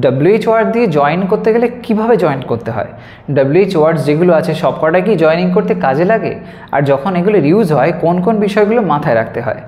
WH word দিয়ে join করতে গেলে কিভাবে জয়েন করতে হয়, ডব্লিউএইচ ওয়ার্ডস যেগুলো আছে সবকটা কি জয়েনিং করতে কাজে লাগে, আর যখন এগুলো ইউজ হয় কোন কোন বিষয়গুলো মাথায় রাখতে হয়,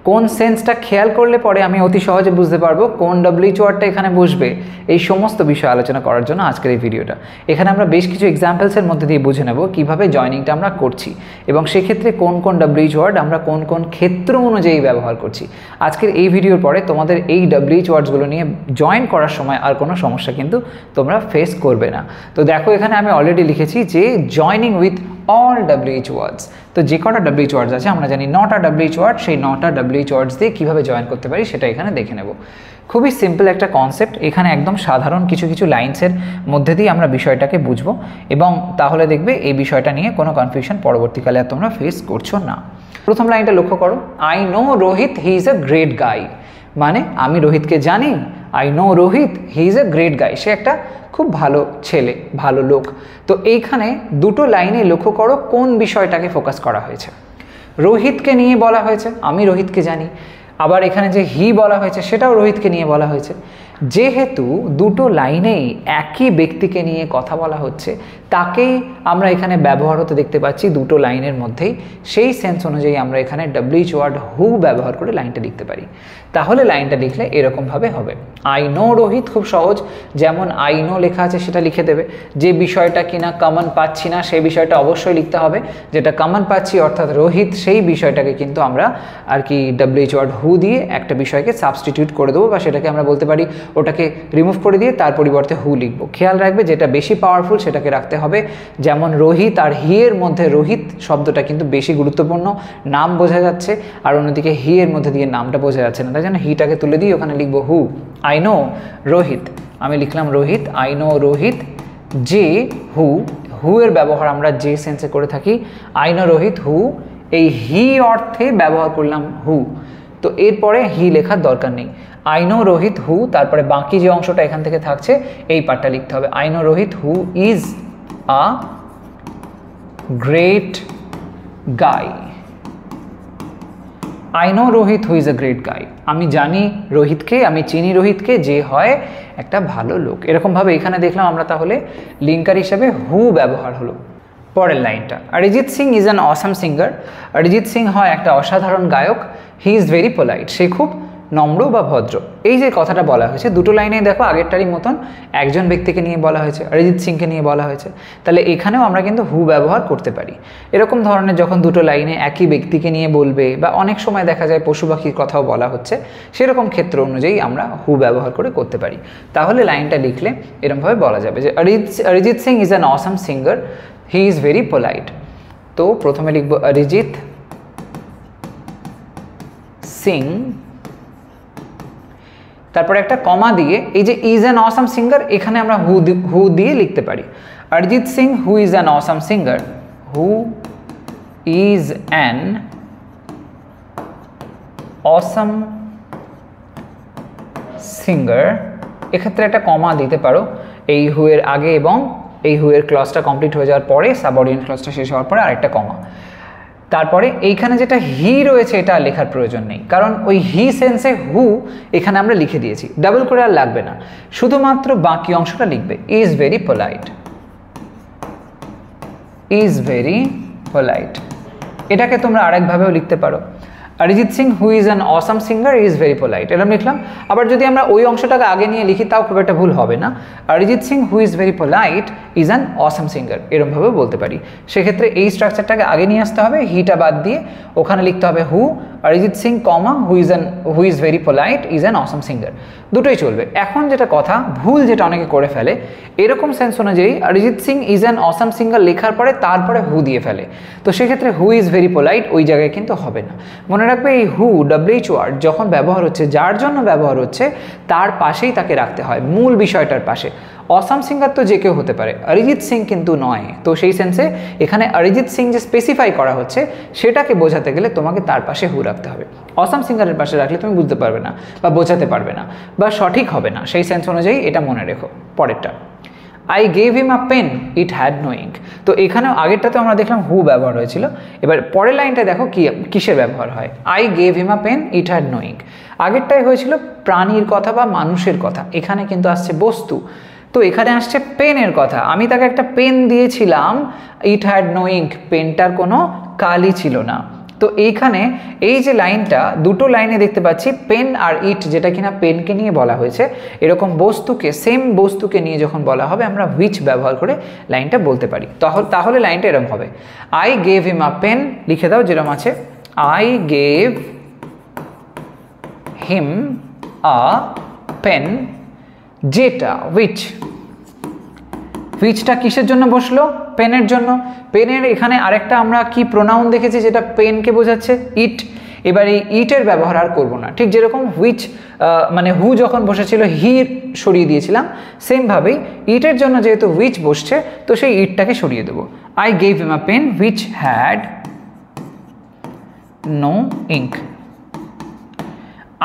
কোন সেন্সটা খেয়াল করলে পরে আমি অতি সহজে বুঝতে পারবো কোন ডব্লিউএইচ ওয়ার্ডটা এখানে বসবে, এই সমস্ত বিষয় আলোচনা করার জন্য আজকের এই ভিডিওটা। এখানে আমরা বেশ কিছু এক্সাম্পলসের মধ্যে দিয়ে বুঝে নেব কীভাবে জয়েনিংটা আমরা করছি এবং সেক্ষেত্রে কোন কোন ডব্লিউএইচ ওয়ার্ড আমরা কোন কোন ক্ষেত্র অনুযায়ী ব্যবহার করছি। আজকের এই ভিডিওর পরে তোমাদের এই ডব্লিউএইচ ওয়ার্ডসগুলো নিয়ে জয়েন করার সময় আর কোনো সমস্যা কিন্তু তোমরা ফেস করবে না। তো দেখো এখানে আমি অলরেডি লিখেছি যে জয়েনিং উইথ অল ডব্লিউএইচ ওয়ার্ডস। তো যে কটা ডব্লিউএইচ ওয়ার্ডস আছে আমরা জানি 9টা ডব্লিউএইচ ওয়ার্ড, সেই 9টা ডব্লিউএইচ ওয়ার্ডস দিয়ে কীভাবে জয়েন করতে পারি সেটা এখানে দেখে নেব। খুবই সিম্পল একটা কনসেপ্ট, এখানে একদম সাধারণ কিছু কিছু লাইন্সের মধ্যে দিয়ে আমরা বিষয়টাকে বুঝবো এবং তাহলে দেখবে এই বিষয়টা নিয়ে কোনো কনফিউশন পরবর্তীকালে আর তোমরা ফেস করছো না। প্রথম লাইনটা লক্ষ্য করো, I know Rohit he is a great guy. মানে আমি রোহিতকে জানি, I know Rohit he is a great guy, সে একটা খুব ভালো ছেলে, ভালো লোক। তো এইখানে দুটো লাইনে লক্ষ্য করো কোন বিষয়টাকে ফোকাস করা হয়েছে। রোহিতকে নিয়ে বলা হয়েছে, আমি রোহিতকে জানি, আবার এখানে যে হি বলা হয়েছে সেটাও রোহিতকে নিয়ে বলা হয়েছে। যেহেতু দুটো লাইনেই একই ব্যক্তিকে নিয়ে কথা বলা হচ্ছে, তাকেই আমরা এখানে ব্যবহার হতে দেখতে পাচ্ছি দুটো লাইনের মধ্যেই, সেই সেন্স অনুযায়ী আমরা এখানে ডব্লিউএইচ ওয়ার্ড হু ব্যবহার করে লাইনটা লিখতে পারি। তাহলে লাইনটা লিখলে এরকমভাবে হবে, আই নো রোহিত, খুব সহজ, যেমন আই নো লেখা আছে সেটা লিখে দেবে। যে বিষয়টা কিনা কমন পাচ্ছি না সেই বিষয়টা অবশ্যই লিখতে হবে, যেটা কমন পাচ্ছি অর্থাৎ রোহিত, সেই বিষয়টাকে কিন্তু আমরা আর কি ডব্লিউএইচ ওয়ার্ড হু দিয়ে একটা বিষয়কে সাবস্টিটিউট করে দেবো, বা সেটাকে আমরা বলতে পারি ওটাকে রিমুভ করে দিয়ে তার পরিবর্তে হু লিখবো। খেয়াল রাখবে যেটা বেশি পাওয়ারফুল সেটাকে রাখতে হবে, যেমন রোহিত আর হি এর মধ্যে রোহিত শব্দটা কিন্তু বেশি গুরুত্বপূর্ণ, নাম বোঝা যাচ্ছে, আর অন্যদিকে হি এর মধ্যে দিয়ে নামটা বোঝা যাচ্ছে না, তাই জন্য হিটাকে তুলে দিয়ে ওখানে লিখবো হু। আই নো রোহিত, আমি লিখলাম রোহিত, আই নো রোহিত, যে হু, হু এর ব্যবহার আমরা যে সেন্সে করে থাকি, আই নো রোহিত হু, এই হি অর্থে ব্যবহার করলাম হু। তো এরপরে হি লেখার দরকার নেই, আই নো রোহিত হু, তারপরে বাকি যে অংশটা এখান থেকে থাকছে এই পার্টটা লিখতে হবে, I know Rohit who is a great guy. I know Rohit who is a great গাই, আমি জানি রোহিতকে, আমি চিনি রোহিতকে, যে হয় একটা ভালো লোক। এরকমভাবে এখানে দেখলাম আমরা তাহলে লিঙ্কার হিসাবে হু ব্যবহার হলো। পরের লাইনটা, Arijit Singh is an awesome singer. Arijit Singh হয় একটা অসাধারণ গায়ক, হি ইজ ভেরি পোলাইট, সে খুব নম্র বা ভদ্র। এই যে কথাটা বলা হয়েছে দুটো লাইনে দেখো আগেরটারই মতন একজন ব্যক্তিকে নিয়ে বলা হয়েছে, অরিজিৎ সিংকে নিয়ে বলা হয়েছে, তাহলে এখানেও আমরা কিন্তু হু ব্যবহার করতে পারি। এরকম ধরনের যখন দুটো লাইনে একই ব্যক্তিকে নিয়ে বলবে, বা অনেক সময় দেখা যায় পশু পাখির কথাও বলা হচ্ছে, সেরকম ক্ষেত্র অনুযায়ী আমরা হু ব্যবহার করে করতে পারি। তাহলে লাইনটা লিখলে এরকমভাবে বলা যাবে যে Arijit Singh is an awesome singer, he is very polite. তো প্রথমে লিখবো অরিজিৎ সিং, তারপরে একটা কমা দিয়ে এই যে ইজ অ্যান অসাম সিঙ্গার এখানে আমরা হু দিয়ে লিখতে পারি। Arijit Singh who is an awesome singer, who is an awesome singer, এক্ষেত্রে একটা কমা দিতে পারো এই হু এর আগে, এবং এই হু এর ক্লজটা কমপ্লিট হয়ে যাওয়ার পরে, সাবঅর্ডিনেট ক্লজটা শেষ হওয়ার পরে আরেকটা কমা। তারপরে এইখানে যেটা হি রয়েছে এটা লেখার প্রয়োজন নেই, কারণ ওই হি সেন্সে হু এখানে আমরা লিখে দিয়েছি, ডাবল করে আর লাগবে না, শুধুমাত্র বাকি অংশটা লিখবে, is very polite, is very polite. এটাকে তোমরা আরেকভাবেও লিখতে পারো, Arijit Singh who is an awesome singer is very polite, এরকম লিখলাম। আবার যদি আমরা ওই অংশটাকে আগে নিয়ে লিখি তাও খুব একটা ভুল হবে না, Arijit Singh who is very polite is an awesome singer, এরকমভাবেও বলতে পারি। সেক্ষেত্রে এই স্ট্রাকচারটাকে আগে নিয়ে আসতে হবে, হিটা বাদ দিয়ে ওখানে লিখতে হবে who, Arijit Singh comma who is very polite is an awesome singer, দুটোই চলবে। এখন যেটা কথা, ভুল যেটা অনেকে করে ফেলে, এরকম সেন্স অনুযায়ী Arijit Singh is an awesome singer লেখার পরে তারপরে হু দিয়ে ফেলে, তো সেক্ষেত্রে হু ইজ ভেরি পোলাইট ওই জায়গায় কিন্তু হবে না। মনে রাখবে এই হু ডব্লিউএইচ ওয়ার্ড যখন ব্যবহার হচ্ছে, যার জন্য ব্যবহার হচ্ছে তার পাশেই তাকে রাখতে হয়, মূল বিষয়টার পাশে। অসাম সিঙ্গার তো যে কেউ হতে পারে, অরিজিৎ সিং কিন্তু নয়, তো সেই সেন্সে এখানে অরিজিৎ সিং যে স্পেসিফাই করা হচ্ছে সেটাকে বোঝাতে গেলে তোমাকে তার পাশে হু রাখতে হবে। অসাম সিঙ্গারের পাশে রাখলে তুমি বুঝতে পারবে না বা বোঝাতে পারবে না বা সঠিক হবে না, সেই সেন্স অনুযায়ী এটা মনে রেখো। পরেরটা, I gave him a pen, it had no ink. তো এখানেও আগেরটাতে আমরা দেখলাম হু ব্যবহার হয়েছিল, এবার পরের লাইনটা দেখো কিসের ব্যবহার হয়। I gave him a pen, it had no ink. আগেরটাই হয়েছিল প্রাণীর কথা বা মানুষের কথা, এখানে কিন্তু আসছে বস্তু। তো এখানে আসছে পেনের কথা, আমি তাকে একটা পেন দিয়েছিলাম, ইট হ্যাড নো ইঙ্ক, পেনটার কোনো কালি ছিল না। তো এইখানে এই যে লাইনটা, দুটো লাইনে দেখতে পাচ্ছি পেন আর ইট, যেটা কিনা পেনকে নিয়ে বলা হয়েছে, এরকম বস্তুকে, সেম বস্তুকে নিয়ে যখন বলা হবে আমরা হুইচ ব্যবহার করে লাইনটা বলতে পারি। তাহলে লাইনটা এরকম হবে, I gave him a pen, লিখে দাও যেরকম আছে, I gave him a pen, যেটা হুইচটা কিসের জন্য বসলো, পেনের জন্য। পেনের এখানে আরেকটা আমরা কি প্রোনাউন দেখেছি যেটা পেনকে বোঝাচ্ছে, ইট। এবার এই ইটের ব্যবহার আর করবো না, ঠিক যেরকম হুইচ মানে হু যখন বসেছিল হি সরিয়ে দিয়েছিলাম, সেমভাবেই ইটের জন্য যেহেতু হুইচ বসছে তো সেই ইটটাকে সরিয়ে দেবো। I gave him a pen which had no ink,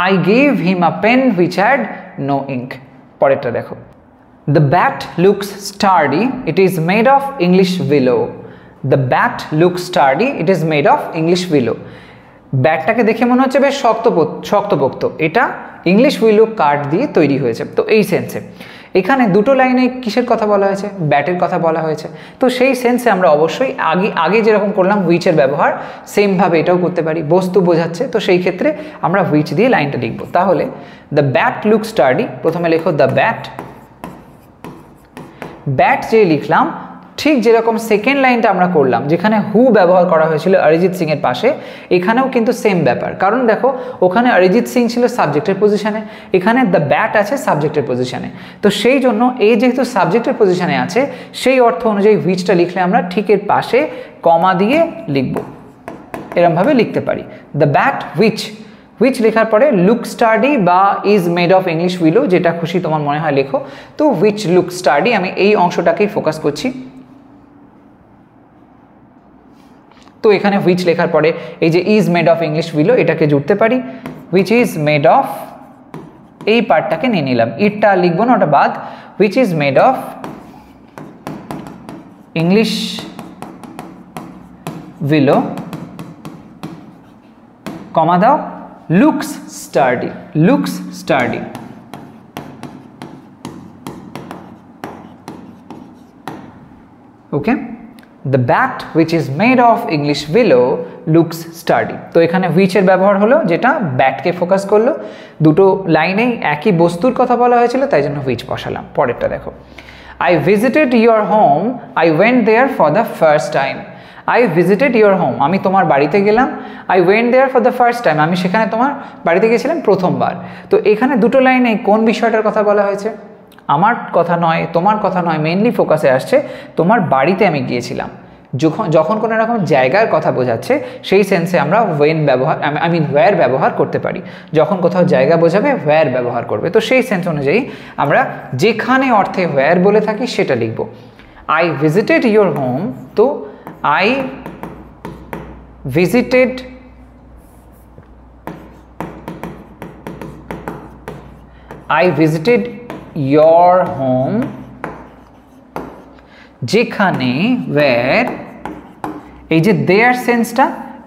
I gave him a pen which had no ink. পরেরটা দেখো, the bat looks sturdy, it is made of English willow. The bat looks sturdy, it is made of English willow. ব্যাটটাকে দেখে মনে হচ্ছে বেশ শক্তপোক্ত, এটা English উইলো কাঠ দিয়ে তৈরি হয়েছে। তো এই সেন্সে এখানে দুটো লাইনে কিসের কথা বলা হয়েছে, ব্যাটের কথা বলা হয়েছে। তো সেই সেন্সে আমরা অবশ্যই আগে যেরকম করলাম হুইচের ব্যবহার, সেমভাবে এটাও করতে পারি, বস্তু বোঝাচ্ছে, তো সেই ক্ষেত্রে আমরা হুইচ দিয়ে লাইনটা লিখব। তাহলে দ্য ব্যাট লুক স্টার্ডি, প্রথমে লেখো দ্য ব্যাট যে লিখলাম, ঠিক যেরকম সেকেন্ড লাইনটা আমরা করলাম যেখানে হু ব্যবহার করা হয়েছিল অরিজিৎ সিং এর পাশে, এখানেও কিন্তু সেম ব্যাপার। কারণ দেখো ওখানে অরিজিৎ সিং ছিল সাবজেক্টের পজিশনে, এখানে দ্য ব্যাট আছে সাবজেক্টের পজিশনে। তো সেই জন্য এই যেহেতু সাবজেক্টের পজিশনে আছে, সেই অর্থ অনুযায়ী হুইচটা লিখলে আমরা ঠিক এর পাশে কমা দিয়ে লিখব, এরমভাবে লিখতে পারি। দ্য ব্যাট হুইচ লেখার পরে লুক স্টাডি বা ইজ মেড অফ ইংলিশ উইলো, যেটা খুশি তোমার মনে হয় লেখো। তো হুইচ লুক স্টাডি, আমি এই অংশটাকেই ফোকাস করছি। তো এখানে হুইচ লেখার পরে এই যে ইজ মেড অফ ইংলিশ উইলো এটাকে জুড়তে পারি, হুইচ ইজ মেড অফ, এই পার্টটাকে নিয়ে নিলাম, ইটটা লিখবো না, ওটা বাদ। Which is made of English willow, comma দাও, looks sturdy, okay, the bat which is made of English willow looks sturdy. তো এখানে which এর ব্যবহার হলো যেটা ব্যাটকে ফোকাস করলো, দুটো লাইনেই একই বস্তুর কথা বলা হয়েছিল, তাই জন্য which বসালাম। পরেরটা দেখো, I visited your home, I went there for the first time. I visited your home, আমি তোমার বাড়িতে গেলাম। I went there for the first time, আমি সেখানে তোমার বাড়িতে গেছিলাম প্রথমবার। তো এখানে দুটো লাইনে কোন বিষয়টার কথা বলা হয়েছে, আমার কথা নয়, তোমার কথা নয়, মেইনলি ফোকাসে আসছে তোমার বাড়িতে আমি গিয়েছিলাম। যখন কোনো রকম জায়গার কথা বোঝাচ্ছে সেই সেন্সে আমরা ওয়্যার ব্যবহার করতে পারি। যখন কোথাও জায়গা বোঝাবে ওয়্যার ব্যবহার করবে। তো সেই সেন্স অনুযায়ী আমরা যেখানে অর্থে ওয়্যার বলে থাকি সেটা লিখব। I visited your home, তো I visited your home, যেখানে where, এই যে there সেন্সটা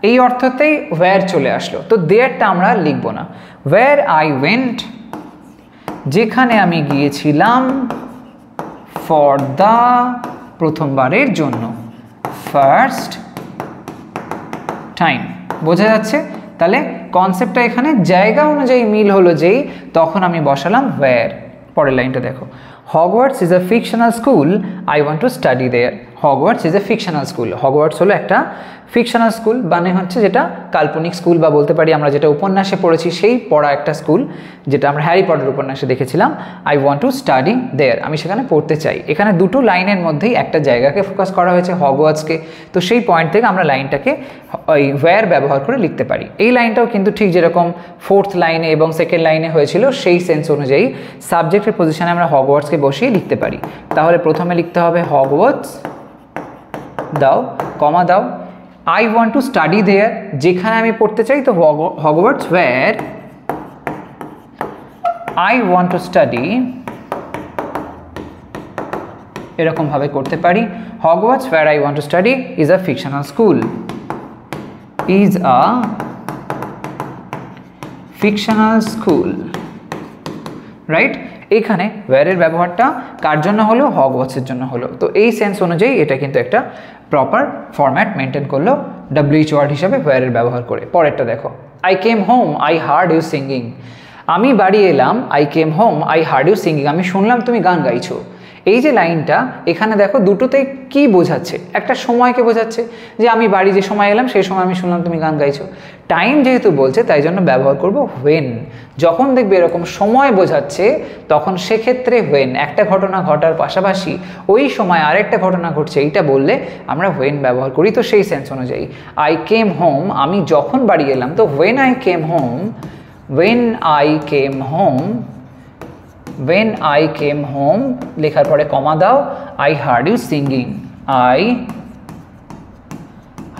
এই অর্থতেই where চলে আসলো, তো thereটা আমরা লিখব না। where I went, যেখানে আমি গিয়েছিলাম, for the, প্রথমবারের জন্য, ফার্স্ট টাইম। বোঝা যাচ্ছে? তাহলে কনসেপ্টটা এখানে জায়গা অনুযায়ী মিল হলো যেই, তখন আমি বসালাম where। পরের লাইনটা দেখো, Hogwarts is a fictional school, I want to study there. Hogwarts is a fictional school. Hogwarts হলো একটা ফিকশনাল স্কুল, মানে হচ্ছে যেটা কাল্পনিক স্কুল বা বলতে পারি আমরা যেটা উপন্যাসে পড়েছি সেই পড়া একটা স্কুল, যেটা আমরা হ্যারি পটার উপন্যাসে দেখেছিলাম। I want to study there, আমি সেখানে পড়তে চাই। এখানে দুটো লাইনের মধ্যেই একটা জায়গাকে ফোকাস করা হয়েছে, হগওয়ার্টসকে। তো সেই পয়েন্ট থেকে আমরা লাইনটাকে ওই ওয়্যার ব্যবহার করে লিখতে পারি। এই লাইনটাও কিন্তু ঠিক যেরকম ফোর্থ লাইনে এবং সেকেন্ড লাইনে হয়েছিল সেই সেন্স অনুযায়ী সাবজেক্টের পজিশনে আমরা হগওয়ার্টসকে বসিয়ে লিখতে পারি। তাহলে প্রথমে লিখতে হবে হগওয়ার্টস, দাও কমা দাও, I want to study there, যেখানে আমি পড়তে চাই, তো Hogwarts where I want to study এরকমভাবে করতে পারি, Hogwarts where I want to study is a fictional school, is a fictional school, right. এইখানে ওয়্যারের ব্যবহারটা কার জন্য হলো, হগওয়ার্টসের জন্য হলো। তো এই সেন্স অনুযায়ী এটা কিন্তু একটা প্রপার ফরম্যাট মেনটেন করলো WH ওয়ার্ড হিসাবে ওয়্যারের ব্যবহার করে। পরেরটা দেখো, I came home I heard you singing. আমি বাড়ি এলাম, I came home I heard you singing, আমি শুনলাম তুমি গান গাইছো। এই যে লাইনটা এখানে দেখো দুটোতেই কি বোঝাচ্ছে, একটা সময়কে বোঝাচ্ছে যে আমি বাড়ি যে সময় এলাম সেই সময় আমি শুনলাম তুমি গান গাইছো। টাইম যেহেতু বলছে তাই জন্য ব্যবহার করব হোয়েন। যখন দেখবে এরকম সময় বোঝাচ্ছে তখন সেক্ষেত্রে হোয়েন, একটা ঘটনা ঘটার পাশাপাশি ওই সময় আরেকটা ঘটনা ঘটছে এইটা বললে আমরা হোয়েন ব্যবহার করি। তো সেই সেন্স অনুযায়ী আই কেম হোম, আমি যখন বাড়ি এলাম, তো when I came home, when I came home, when I came home লেখার পরে কমা দাও, I heard you singing, I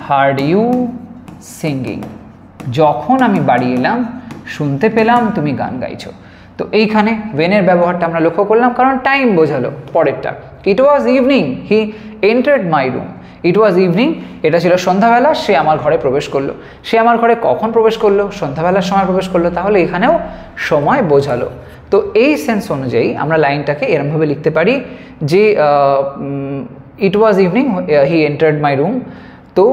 heard you singing, যখন আমি বাড়ি এলাম শুনতে পেলাম তুমি গান গাইছো। তো এইখানে when এর ব্যবহারটা আমরা লক্ষ্য করলাম কারণ টাইম বোঝালো। পরেরটা, it was evening he entered my room, it was evening, এটা ছিল সন্ধ্যাবেলা, সে আমার ঘরে প্রবেশ করলো। সে আমার ঘরে কখন প্রবেশ করলো, সন্ধ্যাবেলার সময় প্রবেশ করলো, তাহলে এখানেও সময় বোঝালো। তো এই সেন্স অনুযায়ী আমরা লাইনটাকে এরমভাবে লিখতে পারি যে it was evening he entered my room, তো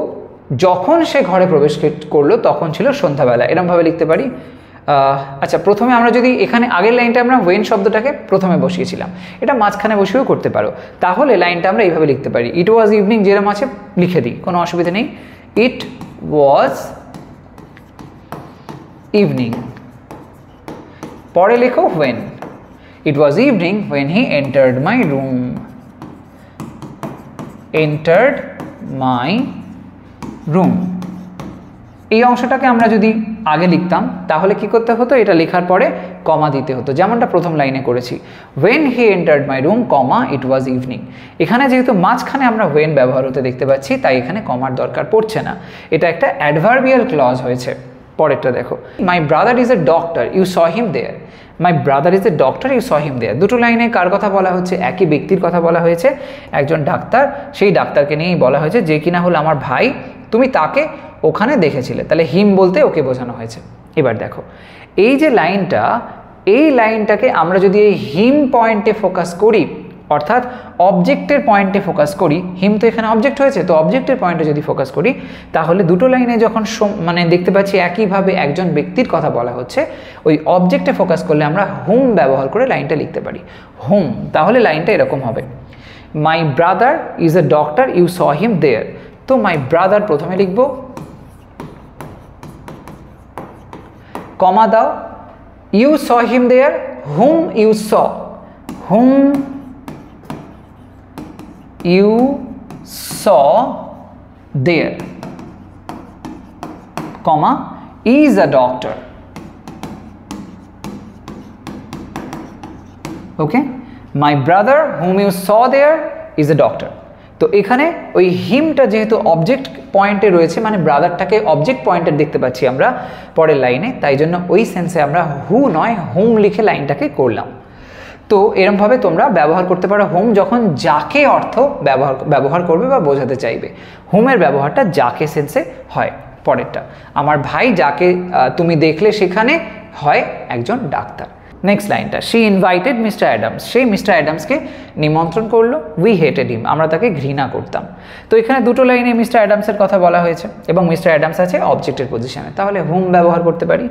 যখন সে ঘরে প্রবেশ করলো তখন ছিল সন্ধ্যাবেলা, এরমভাবে লিখতে পারি। আচ্ছা, প্রথমে আমরা যদি এখানে আগের লাইনটা আমরা ওয়েন শব্দটাকে প্রথমে বসিয়েছিলাম, এটা মাঝখানে বসিয়েও করতে পারো, তাহলে লাইনটা আমরা এইভাবে লিখতে পারি, ইট ওয়াজ ইভিনিং যেরকম আছে লিখে দিই, কোনো অসুবিধা নেই। ইট ওয়াজ ইভিনিং, পরে লেখো when, it was evening when he entered my room, entered my room. এই অংশটাকে আমরা যদি আগে লিখতাম তাহলে কি করতে হতো, এটা লেখার পরে কমা দিতে হতো, যেমনটা প্রথম লাইনে করেছি, when he entered my room, comma it was evening। এখানে যেহেতু মাঝখানে আমরা when ব্যবহার হতে দেখতে পাচ্ছি তাই এখানে কমার দরকার পড়ছে না, এটা একটা অ্যাডভার্বিয়াল ক্লজ হয়েছে। পরেরটা দেখো, my brother is a doctor, you saw him there, my brother is a doctor, you saw him there। দুটো লাইনে কার কথা বলা হচ্ছে, একই ব্যক্তির কথা বলা হয়েছে, একজন ডাক্তার, সেই ডাক্তারকে নিয়েই বলা হয়েছে যে কিনা হলো আমার ভাই, তুমি তাকে ওখানে দেখেছিলে, তাহলে হিম বলতে ওকে বোঝানো হয়েছে। এবার দেখো এই যে লাইনটা, এই লাইনটাকে আমরা যদি এই হিম পয়েন্টে ফোকাস করি, অর্থাৎ অবজেক্টের পয়েন্টে ফোকাস করি, হিম তো এখানে অবজেক্ট হয়েছে, তো অবজেক্টের পয়েন্টে যদি ফোকাস করি তাহলে দুটো লাইনে যখন মানে দেখতে পাচ্ছি একইভাবে একজন ব্যক্তির কথা বলা হচ্ছে, ওই অবজেক্টে ফোকাস করলে আমরা হুম ব্যবহার করে লাইনটা লিখতে পারি, হুম। তাহলে লাইনটা এরকম হবে, my brother is a doctor, you saw him there. তো মাই ব্রাদার প্রথমে লিখবো, কমা দাও, you saw him there, whom you saw, whom you saw there, comma is a doctor. Okay, my brother whom you saw there is a doctor. তো এখানে ওই হিমটা যেহেতু object পয়েন্টে রয়েছে, মানে ব্রাদারটাকে অবজেক্ট পয়েন্টে দেখতে পাচ্ছি আমরা পরের লাইনে, তাই জন্য ওই সেন্সে আমরা হু নয় হুম লিখে লাইনটাকে করলাম। তো এরমভাবে তোমরা ব্যবহার করতে পারো হুম যখন যাকে অর্থ ব্যবহার করবে বা বোঝাতে চাইবে। হুমের ব্যবহারটা যাকে সেন্সে হয়। পরেরটা, আমার ভাই যাকে তুমি দেখলে সেখানে হয় একজন ডাক্তার। নেক্সট লাইনটা, শি ইনভাইটেড মিস্টার অ্যাডামস, সেই মিস্টার অ্যাডামসকে নিমন্ত্রণ করলো, উই হেটেড হিম, আমরা তাকে ঘৃণা করতাম। তো এখানে দুটো লাইনে মিস্টার অ্যাডামসের কথা বলা হয়েছে এবং মিস্টার অ্যাডামস আছে অবজেক্টের পজিশনে, তাহলে হুম ব্যবহার করতে পারি।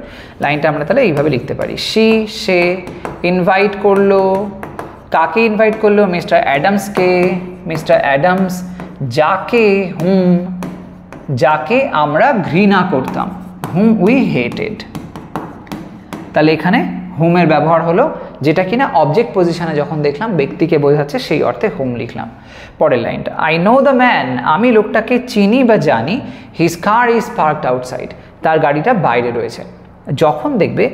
লাইনটা আমরা তাহলে এইভাবে লিখতে পারি, শি সে ইনভাইট করলো, কাকে ইনভাইট করলো, মিস্টার অ্যাডামসকে, মিস্টার অ্যাডামস যাকে, হুম যাকে আমরা ঘৃণা করতাম, হুম উই হেটেড। তাহলে এখানে হুমের ব্যবহার হলো, যেটা কিনা অবজেক্ট পজিশনে যখন দেখলাম ব্যক্তিকে বোঝাচ্ছে সেই অর্থে হুম লিখলাম। পরের লাইনটা, আই নো দ্য ম্যান, আমি লোকটাকে চিনি বা জানি, his car is parked outside, তার গাড়িটা বাইরে রয়েছে। যখন দেখবে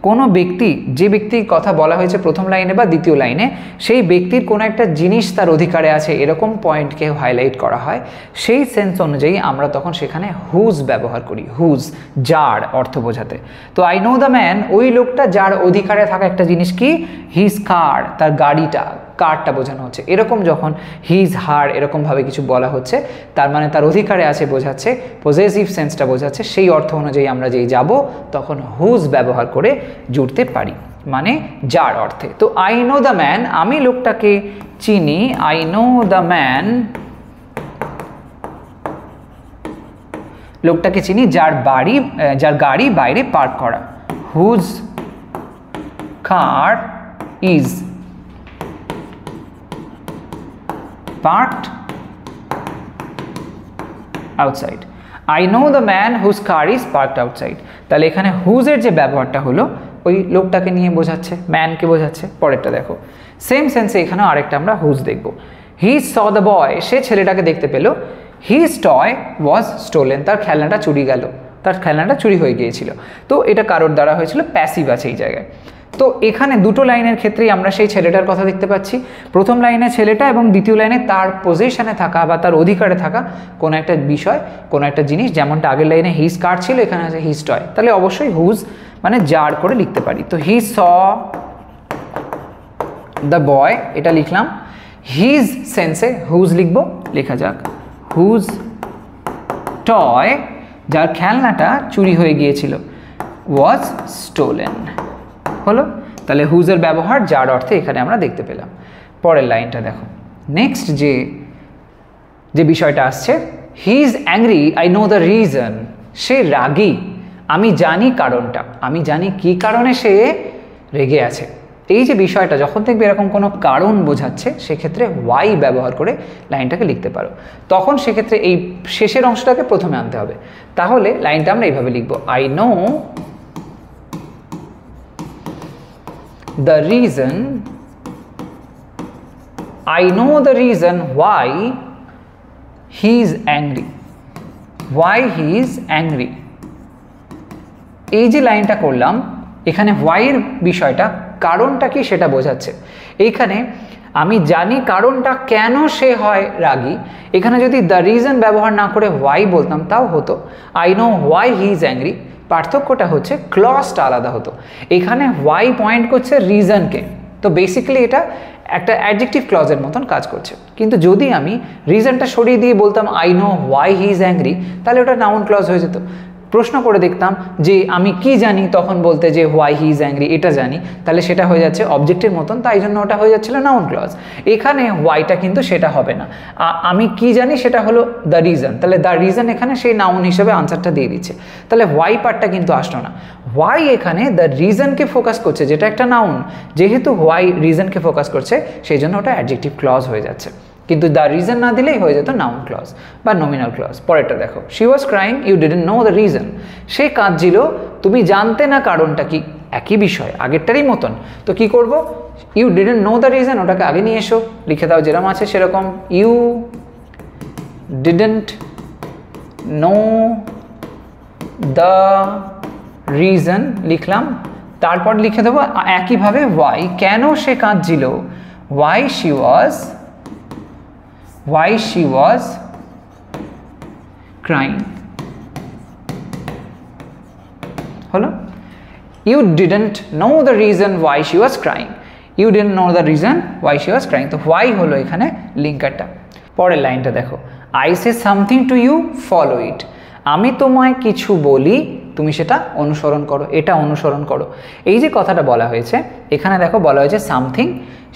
কোনো ব্যক্তি, যে ব্যক্তির কথা বলা হয়েছে প্রথম লাইনে বা দ্বিতীয় লাইনে, সেই ব্যক্তির কোনো একটা জিনিস তার অধিকারে আছে এরকম পয়েন্টকে হাইলাইট করা হয়, সেই সেন্স অনুযায়ী আমরা তখন সেখানে হুজ ব্যবহার করি। হুজ, যার অর্থ বোঝাতে। তো আই নো দ্য ম্যান, ওই লোকটা যার অধিকারে থাকা একটা জিনিস কি, হিজ কার, তার গাড়িটা, কারটা বোঝানো হচ্ছে। এরকম যখন হিজ হার এরকমভাবে কিছু বলা হচ্ছে, তার মানে তার অধিকারে আছে বোঝাচ্ছে, পজেসিভ সেন্সটা বোঝাচ্ছে, সেই অর্থ অনুযায়ী আমরা যেই যাব তখন হুজ ব্যবহার করে জুড়তে পারি, মানে যার অর্থে। তো আই নো দ্য ম্যান, আমি লোকটাকে চিনি, আই নো দ্য ম্যান, লোকটাকে চিনি যার গাড়ি বাইরে পার্ক করা, whose car is parked outside. I know the man whose car is parked outside. তাহলে এখানে হুজের যে ব্যবহারটা হলো ওই লোকটাকে নিয়ে বোঝাচ্ছে, ম্যানকে বোঝাচ্ছে। পরেরটা দেখো, সেম সেন্সে এখানেও আরেকটা আমরা হুজ দেখব। হি saw the boy, সে ছেলেটাকে দেখতে পেল। His toy was stolen, তার খেলনাটা চুরি গেল, তার খেলনাটা চুরি হয়ে গিয়েছিল। তো এটা কারোর দ্বারা হয়েছিল, প্যাসিভ আছে এই জায়গায়। তো এখানে দুটো লাইনের ক্ষেত্রেই আমরা সেই ছেলেটার কথা দেখতে পাচ্ছি। প্রথম লাইনে ছেলেটা এবং দ্বিতীয় লাইনে তার পজিশনে থাকা বা তার অধিকারে থাকা কোনো একটা বিষয়, কোনো একটা জিনিস, যেমনটা আগের লাইনে হিজ কার ছিল, এখানে আছে হিজ টয়। তাহলে অবশ্যই হুজ মানে যার করে লিখতে পারি। তো হি স দ্য বয়, এটা লিখলাম। হিজ সেন্সে হুজ লিখবো, লেখা যাক হুজ টয়, যার খেলনাটা চুরি হয়ে গিয়েছিল, ওয়াজ স্টোলেন। হলো, তাহলে হুজের ব্যবহার যার অর্থে এখানে আমরা দেখতে পেলাম। পরের লাইনটা দেখো, নেক্সট যে বিষয়টা আসছে, he is angry, I know the reason, সে রাগী, আমি জানি কারণটা, আমি জানি কি কারণে সে রেগে আছে। এই যে বিষয়টা যখন দেখবে এরকম কোনো কারণ বোঝাচ্ছে, সেক্ষেত্রে ওয়াই ব্যবহার করে লাইনটাকে লিখতে পারো। তখন সেক্ষেত্রে এই শেষের অংশটাকে প্রথমে আনতে হবে। তাহলে লাইনটা আমরা এইভাবে লিখবো, I know the reason, I know the reason why he is angry, why he is angry। এই যে লাইনটা করলাম, এখানে why এর বিষয়টা, কারণটা কি সেটা বোঝাচ্ছে। এইখানে আমি জানি কারণটা কেন সে হয় রাগী, এখানে যদি দ্য রিজন ব্যবহার না করে why বলতাম তাও হতো। I know why he is angry, পার্থক্যটা হচ্ছে ক্লজটা আলাদা হতো। এখানে ওয়াই পয়েন্ট করছে রিজনকে, তো বেসিক্যালি এটা একটা অ্যাডজেক্টিভ ক্লজের মতন কাজ করছে। কিন্তু যদি আমি রিজনটা সরিয়ে দিয়ে বলতাম I know why he is angry, তাহলে ওটা নাউন ক্লজ হয়ে যেত। প্রশ্ন করে দেখতাম যে আমি কি জানি, তখন বলতে যে হোয়াই হি ইজ অ্যাংরি এটা জানি, তাহলে সেটা হয়ে যাচ্ছে অবজেক্টের মতন, তাই জন্য ওটা হয়ে যাচ্ছিল নাউন ক্লজ। এখানে হোয়াইটা কিন্তু সেটা হবে না, আমি কি জানি সেটা হলো দ্য রিজন, তাহলে দ্য রিজন এখানে সেই নাউন হিসেবে আনসারটা দিয়ে দিচ্ছে। তাহলে হোয়াই পার্টটা কিন্তু আসলো না। হোয়াই এখানে দ্য রিজনকে ফোকাস করছে, যেটা একটা নাউন, যেহেতু হোয়াই রিজনকে ফোকাস করছে সেই জন্য ওটা অ্যাডজেক্টিভ ক্লজ হয়ে যাচ্ছে। কিন্তু দ্য রিজন না দিলেই হয়ে যেত নাউন ক্লজ বা নমিনাল ক্লজ। পরেরটা দেখো, she was crying, you didn't know the reason, সে কাঁদছিল, তুমি জানতে না কারণটা কি। একই বিষয়, আগেরটারই মতন। তো কি করব, you didn't know the reason, ওটাকে আগে নিয়ে এসো, লিখে দাও যেরকম আছে সেরকম, you didn't know the reason লিখলাম। তারপর লিখে দেবো একইভাবে ওয়াই, কেন সে কাঁদছিল, ওয়াই she was crying। হলো, you didn't know the reason why she was crying, you didn't know the reason why she was crying। তো why হলো এখানে লিঙ্কারটা। পরের লাইনটা দেখো, I say something to you, follow it, আমি তোমায় কিছু বলি, তুমি সেটা অনুসরণ করো, এটা অনুসরণ করো। এই যে কথাটা বলা হয়েছে এখানে দেখো, বলা হয়েছে সামথিং,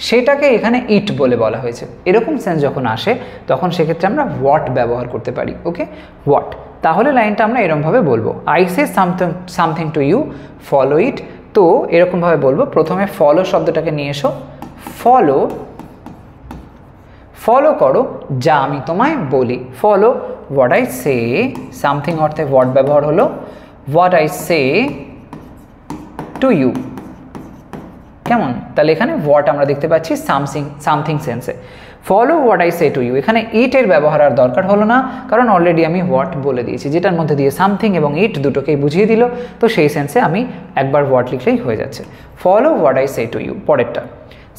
সেটাকে এখানে ইট বলে বলা হয়েছে। এরকম সেন্স যখন আসে তখন সেক্ষেত্রে আমরা হোয়াট ব্যবহার করতে পারি। Okay, what. তাহলে লাইনটা আমরা এরকমভাবে বলবো, I say something to you, follow it. তো এরকমভাবে বলবো, প্রথমে ফলো শব্দটাকে নিয়ে এসো, ফলো করো যা আমি তোমায় বলি, follow what I say. Something অর্থে হোয়াট ব্যবহার হলো, what I say to you. কেমন, তাহলে এখানে হোয়াট আমরা দেখতে পাচ্ছি সামথিং সেন্সে। Follow what I say to you, এখানে ইট এর ব্যবহার আর দরকার হলো না, কারণ অলরেডি আমি হোয়াট বলে দিয়েছি, যেটার মধ্যে দিয়ে সামথিং এবং ইট দুটোকেই বুঝিয়ে দিল। তো সেই সেন্সে আমি একবার হোয়াট লিখলেই হয়ে যাচ্ছে। Follow what I say to you. পরেরটা,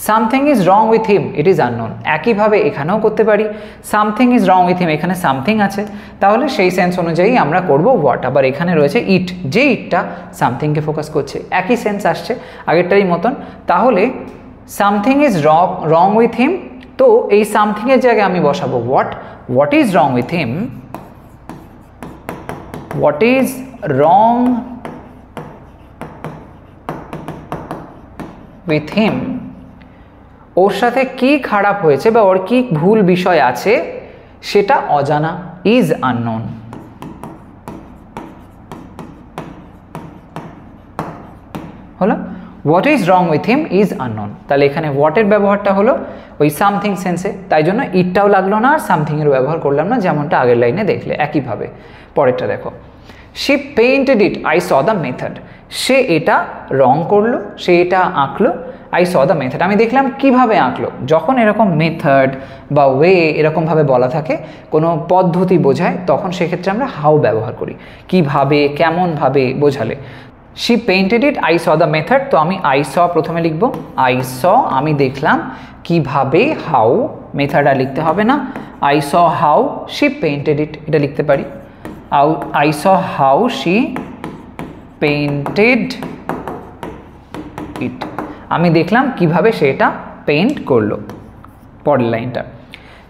something is wrong with him, it is unknown. একইভাবে এখানেও করতে পারি, something is wrong with him, এখানে সামথিং আছে, তাহলে সেই সেন্স অনুযায়ী আমরা করব হোয়াট। আবার এখানে রয়েছে ইট, যে ইটটা সামথিংকে ফোকাস করছে, একই সেন্স আসছে আগেরটারই মতন। তাহলে something is wrong with him, তো এই সামথিংয়ের জায়গায় আমি বসাবো what. What is wrong with him, what is wrong with him, ওর সাথে কি খারাপ হয়েছে বা ওর কি ভুল বিষয় আছে সেটা অজানা, ইজ আননোন। হলো what is wrong with him is unknown. তাহলে এখানে হোয়াটের ব্যবহারটা হলো ওই সামথিং সেন্সে, তাই জন্য ইটটাও লাগলো না আর সামথিংয়ের ব্যবহার করলাম না, যেমনটা আগের লাইনে দেখলে একইভাবে। পরেরটা দেখো, she painted it, I saw the method. সে এটা রং করলো, সে এটা আঁকলো, আই স দ্য মেথড, আমি দেখলাম কিভাবে আঁকলো। যখন এরকম মেথড বা ওয়ে এরকমভাবে বলা থাকে, কোনো পদ্ধতি বোঝায়, তখন সেক্ষেত্রে আমরা হাউ ব্যবহার করি, কিভাবে কেমনভাবে বোঝালে। She painted it, I saw the method, তো আমি আই স প্রথমে লিখবো, আই স আমি দেখলাম কিভাবে, হাউ মেথড আর লিখতে হবে না, I saw how she painted it এটা লিখতে পারি, I saw how she painted it, আমি দেখলাম কিভাবে সে এটা পেইন্ট করলো। পরের লাইনটা,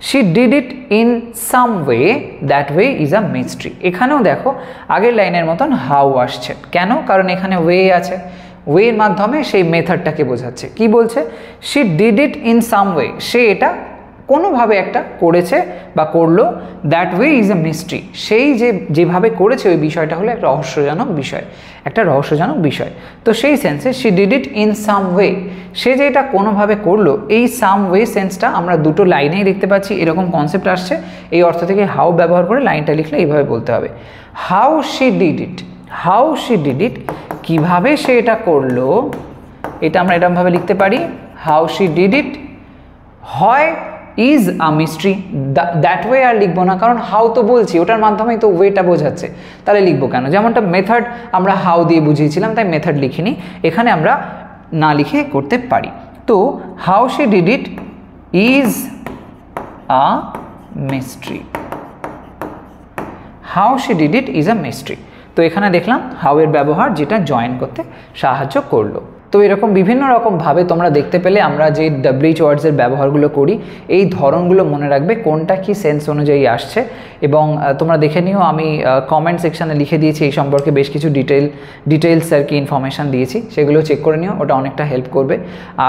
she did it in some way, that way is a mystery. এখানেও দেখো আগের লাইনের মতন হাউ আসছে, কেন? কারণ এখানে ওয়ে আছে, ওয়ের মাধ্যমে সেই মেথডটাকে বোঝাচ্ছে। কি বলছে? She did it in some way, সে এটা কোনোভাবে একটা করেছে বা করলো, that way is a mystery, সেই যেভাবে করেছে ওই বিষয়টা হলো একটা রহস্যজনক বিষয়, একটা রহস্যজনক বিষয়। তো সেই সেন্সে she did it in some way, সে যে এটা কোনোভাবে করলো, এই সাম ওয়ে সেন্সটা আমরা দুটো লাইনেই দেখতে পাচ্ছি, এরকম কনসেপ্ট আসছে। এই অর্থ থেকে হাউ ব্যবহার করে লাইনটা লিখলে এইভাবে বলতে হবে, how she did it, how she did ইট, কীভাবে সে এটা করলো, এটা আমরা এরকমভাবে লিখতে পারি, হাউ শি ডিড ইট হয় is a mystery, that way আর লিখবো না, কারণ হাউ তো বলছি, ওটার মাধ্যমেই তো ওয়েটা বোঝাচ্ছে, তাহলে লিখবো কেন? যেমনটা মেথড আমরা হাউ দিয়ে বুঝিয়েছিলাম, তাই মেথড লিখিনি, এখানে আমরা না লিখে করতে পারি। তো how she did it is a mystery, how she did it is a mystery. তো এখানে দেখলাম হাউ এর ব্যবহার, যেটা জয়েন করতে সাহায্য করলো। তো এরকম বিভিন্ন রকমভাবে তোমরা দেখতে পেলে আমরা যে WH ওয়ার্ডসের ব্যবহারগুলো করি, এই ধরনগুলো মনে রাখবে কোনটা কি সেন্স অনুযায়ী আসছে। এবং তোমরা দেখে নিও, আমি কমেন্ট সেকশানে লিখে দিয়েছি এই সম্পর্কে বেশ কিছু ডিটেলস আর কি ইনফরমেশান দিয়েছি, সেগুলো চেক করে নিও, ওটা অনেকটা হেল্প করবে।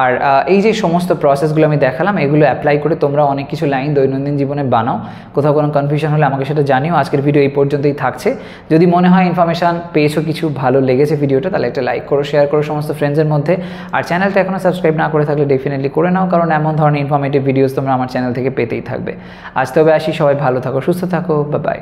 আর এই যে সমস্ত প্রসেসগুলো আমি দেখালাম, এগুলো অ্যাপ্লাই করে তোমরা অনেক কিছু লাইন দৈনন্দিন জীবনে বানাও। কোথাও কোনো কনফিউশন হলে আমাকে সেটা জানিও। আজকের ভিডিও এই পর্যন্তই থাকছে। যদি মনে হয় ইনফরমেশান পেয়েছো, কিছু ভালো লেগেছে ভিডিওটা, তাহলে একটা লাইক করো, শেয়ার করো সমস্ত ফ্রেন্ডসের মধ্যে। আর চ্যানেলটা এখনো সাবস্ক্রাইব না করে থাকলে ডেফিনেটলি করে নাও, কারণ এমন ধরনের ইনফরমেটিভ ভিডিওস তোমরা আমার চ্যানেল থেকে পেতেই থাকবে। আজ তবে আসি, সবাই ভালো থাকো, সুস্থ থাকো, বাই বাই।